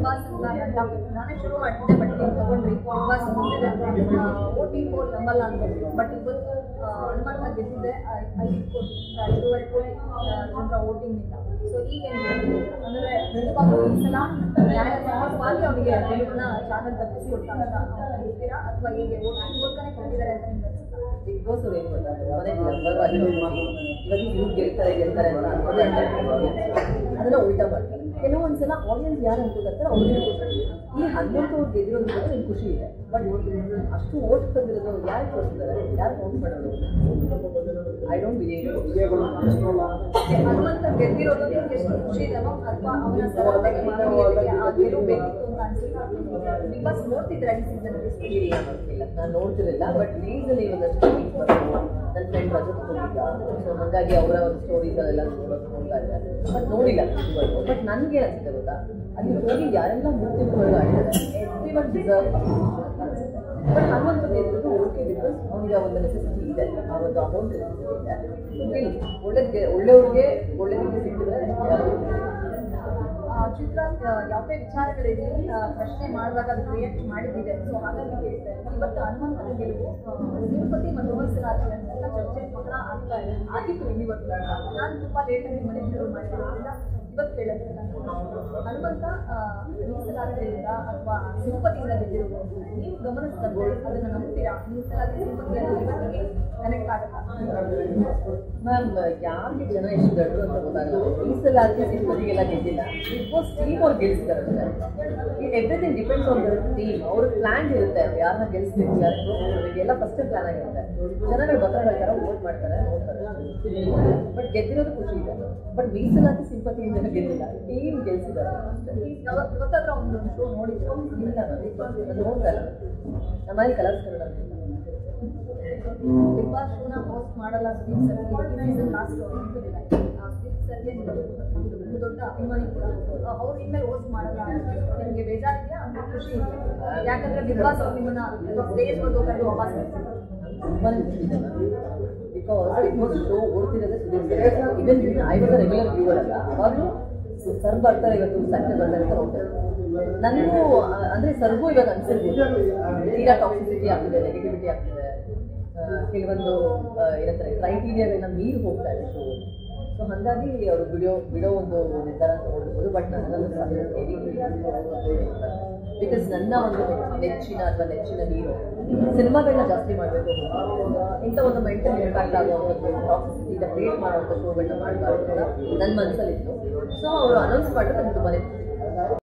Boss ಅಂತ ನಾನೇ ಶುರು ಮಾಡ್ತಿದ್ದೆ, ಬಟ್ ನೀವು ತಗೊಂಡ್ರಿ ಬಿಗ್ ಬಾಸ್ ಮುಂದಿದೆ OT ಕೋಡ್ ನಂಬಲ್ಲ ಅಂತ. ಬಟ್ ಇವತ್ತು ಹನುಮಂತ ಗೆದ್ದಿದೆ 5 ಕೋಟಿ 2.5 ಕೋಟಿ ಜನರ ವೋಟಿಂಗ್ನಿಂದ. ಸೊ ಈಗ ಅಂದರೆ ನಿಜವಾಗ್ಲೂ ಈ ಸಲ ನ್ಯಾಯಸಮ್ಮತವಾಗಿ ಅವನಿಗೆ ಗೆಲುವನ್ನ ಚಾನಲ್ ತಪ್ಪಿಸ್ಕೊಡ್ತಾ ಅಂತ ಹೇಳ್ತೀರಾ, ಅಥವಾ ಹೀಗೆ ವೋಟಿಂಗ್ಗೋಸ್ಕರ ಕೊಟ್ಟಿದ್ದಾರೆ ಅಂತ ನಿಮ್ಗೆ ಅನ್ಸುತ್ತಾ? ಬಿಗ್ ಬಾಸ್ ಅವ್ರು ಏನು ಗೊತ್ತಾ, ಇವಾಗ ಗೆಲ್ತಾರೆ ಅಂತ ಅದನ್ನ ಉಲ್ಟಾ ಮಾಡ್ತಾರೆ. ಕೆಲವೊಂದ್ಸಲ ಆಡಿಯನ್ಸ್ ಯಾರು ಅನ್ಕೋತಾರೆ ಅವ್ರಿಗೆ ಈ 11 ಅವ್ರು ಗೆದ್ದಿರೋದು ಕೂಡ ನಿಮ್ಗೆ ಖುಷಿ ಇದೆ, ಬಟ್ ಅಷ್ಟು ಓಟ್ ಬಂದಿರೋದು ಯಾರು ತೋರಿಸಿದ್ದಾರೆ, ಯಾರು ಓಟ್ ಮಾಡೋದು? I don't believe. ಹನುಮಂತ ಗೆದ್ದಿರೋದು ನಿಮ್ಗೆ ಎಷ್ಟು ಖುಷಿ ಇದೆಯೋ ಅಥವಾ ಅವನ ಸರಳತೆಗೆ ಮಾನವೀಯತೆಗೆ ಆ ಗೆಲುವು ಬೇಕಿತ್ತು ಅಂತ ಅನ್ಸುತ್ತಾ? ಬಿಗ್ ಬಾಸ್ ನೋಡ್ತಿದ್ರೆ ಈ ಸೀಸನ್ ಇಲ್ಲ, ನಾನು ನೋಡ್ತಿರಲಿಲ್ಲ, ಬಟ್ ರೀಸಲ್ಲಿ ಒಂದಷ್ಟು ನನ್ನ ಫ್ರೆಂಡ್ ರಜತ್ ಹೋಗಿದ್ದ, ಸೊ ಹಾಗಾಗಿ ಅವರ ಒಂದು ಸ್ಟೋರೀಸ್ ಅದೆಲ್ಲ ನೋಡ್ತಾ ಇದ್ದಾರೆ, ಬಟ್ ನೋಡಿಲ್ಲ ಇವತ್ತು. ಬಟ್ ನನಗೆ ಅನಿಸುತ್ತೆ ಗೊತ್ತಾ, ಅಲ್ಲಿ ಹೋಗಿ ಯಾರೆಲ್ಲ ಮೂರ್ತಿಗಳು ಆಡಿದ್ದಾರೆ ಎವ್ರಿ ಒನ್ ಡಿಸರ್ವ್ ಅನಿಸುತ್ತೆ. ಬಟ್ ಹನುಮಂತ ಗೆದ್ದಿರೋದು ಓಕೆ, ಬಿಕಾಸ್ ಅವನಿಗೆ ಒಂದು ನೆಸೆಸಿಟಿ ಇದೆ, ಆ ಒಂದು ಅಮೌಂಟ್ ಇದೆ. ಒಳ್ಳೆಯವ್ರಿಗೆ ಒಳ್ಳೆಯದಕ್ಕೆ ಸಿಕ್ಕಿದ್ರೆ ಚಿತ್ರ ಯಾವುದೇ ವಿಚಾರಗಳಿದೆ ಪ್ರಶ್ನೆ ಮಾಡಿದಾಗ ಅದು ರಿಯಾಕ್ಟ್ ಮಾಡಿದ್ದಿದೆ. ಸೊ ಹಾಗಾಗಿ ಕೇಳ್ತಾ ಇವತ್ತು ಹನುಮಂತನ ಗೆಲುವು ತಿರುಪತಿ ಮತ್ತು ಮೀಸಲಾತಿಯನ್ನೆಲ್ಲ ಚರ್ಚೆ ಬಹಳ ಆಗ್ತಾ ಇದೆ, ಆಗಿತ್ತು ಇವತ್ತು. ನಾನು ತುಂಬ ಲೇಟಾಗಿ ಮನೆ ಶುರು ಮಾಡಿರೋದ್ರಿಂದ ಇವತ್ತು ಕೇಳುತ್ತೆ, ಹನುಮಂತ ಮೀಸಲಾತಿಯಿಂದ ಅಥವಾ ತಿರುಪತಿಯಿಂದ ಗೆದ್ದಿರುವುದು ನೀವು ಗಮನಿಸಿದ್ರೆ ಅದನ್ನು ನಂಬ್ತೀರಾ? ಮೀಸಲಾತಿ ತಿರುಪತಿಯಲ್ಲಿ ಇವತ್ತಿಗೆ ಕನೆಕ್ಟ್ ಆಗುತ್ತಾ? ಮ್ಯಾಮ್, ಯಾರಿಗೆ ಜನ ಎಷ್ಟು ದೊಡ್ಡರು ಅಂತ ಗೊತ್ತಾಗಲ್ಲ. ಮೀಸಲಾತಿ ತಿರುಪತಿಗೆಲ್ಲ ಗೆದ್ದಿಲ್ಲ, ಬಿಗ್ ಬಾಸ್ ಟೀಮ್ ಅವ್ರು ಗೆಲ್ಸಿದ್ದಾರೆ. Everything depends on their team. ಅವ್ರ ಪ್ಲಾನ್ ಇರುತ್ತೆ, ಯಾರನ್ನ ಗೆಲ್ಸ್ಬೇಕು, ಎಲ್ಲ ಫಸ್ಟ್ ಪ್ಲಾನ್ ಆಗಿರುತ್ತೆ. ಜನಗಳು ಗೊತ್ತಾಗ್ತಾರೆ, ವೋಟ್ ಮಾಡ್ತಾರೆ, ನೋಡ್ತಾರೆ. ಬಟ್ ಗೆದ್ದಿರೋದು ಖುಷಿ ಇದೆ, ಬಟ್ ಮೀಸಲಾತಿ ಸಿಂಪತಿಯಿಂದ ಗೆದ್ದಿಲ್ಲ, ಟೀಮ್ ಗೆಲ್ಸಿದ್ದಾರೆ. ಇವತ್ತಾದ್ರೂ ಒಂದು ಶೋ ನೋಡಿದ್ರು? ಇಲ್ಲ, ನಾನು ನೋಡ್ತಾ ಇಲ್ಲ. ನಮ್ಮಲ್ಲಿ ಕಲರ್ಸ್ ಕನ್ನಡ ಬಿಗ್ ಬಾಸ್ ಶೋನ ಹೋಸ್ಟ್ ಮಾಡಲ್ಲ ಸುದೀಪ್ ಸರ್. ಲಾಸ್ಟ್ ಸುದೀಪ್ ಸರ್ಗೆ ಒಂದು ದೊಡ್ಡ ಅಭಿಮಾನಿ ಕೂಡ, ಅವ್ರು ಇನ್ಮೇಲೆ ಹೋಸ್ಟ್ ಮಾಡಲ್ಲ. ನಿಮಗೆ ಬೇಜಾರಿದೆಯಾ ಅಂತ ಖುಷಿ ಇದೆ? ಯಾಕಂದ್ರೆ ಬಿಗ್ ಬಾಸ್ ಅವ್ರು ನಿಮ್ಮನ್ನ ಸ್ಟೇಜ್ ಬಂದು ಕರೆದು ವಾಪಸ್ ತುಂಬಾ ಖುಷಿ ಇದೆ ಬಿಕಾಸ್ ಬಿಗ್ ಬಾಸ್ ಶೋ ಓಡ್ತಿರೋದೇ Sudeep sir. Even I was regular viewer ಅಲ್ಲ, ಅವಾಗಲೂ ಸರ್ ಬರ್ತಾರೆ, ಇವತ್ತು ಸಂಜೆ ಬರ್ತಾರೆ ಅಂತ ಹೋಗ್ತಾರೆ. ನನಗೂ ಅಂದರೆ ಸರ್ಗೂ ಇವಾಗ ಅನ್ಸಿರ್ಬೋದು ತೀರಾ ಟಾಕ್ಸಿಸಿಟಿ ಆಗ್ತಿದೆ, ನೆಗೆಟಿವಿಟಿ ಆಗ್ತಿದೆ, ಕೆಲವೊಂದು ಏನಂತಾರೆ ಕ್ರೈಟೀರಿಯಾಗಳನ್ನ ಮೀರಿ ಹೋಗ್ತಾ ಇದೆ ಶೋ. ಸೊ ಹಾಗಾಗಿ ಅವರು ಬಿಡೋ ಒಂದು ನಿರ್ಧಾರ ತಗೊಳ್ಬೋದು. ಬಟ್ ನನ್ನನ್ನು ಬಿಕಾಸ್ ನನ್ನ ಒಂದು ನೆಚ್ಚಿನ ಹೀರೋ ಸಿನಿಮಾಗಳನ್ನ ಜಾಸ್ತಿ ಮಾಡಬೇಕು, ಇಂಥ ಒಂದು ಮೆಂಟಲ್ ಇಂಪ್ಯಾಕ್ಟ್ ಆಗುವಂಥದ್ದು ಟಾಕ್ಸಿಸಿಟಿನ ಕ್ರಿಯೇಟ್ ಮಾಡುವಂಥ ಶೋಗಳನ್ನ ಮಾಡಬಾರ್ದು ಅಂತ ನನ್ನ ಮನಸ್ಸಲ್ಲಿತ್ತು. ಸೊ ಅವರು ಅನೌನ್ಸ್ ಮಾಡಿದ್ರೆ ನನಗೆ ತುಂಬಾ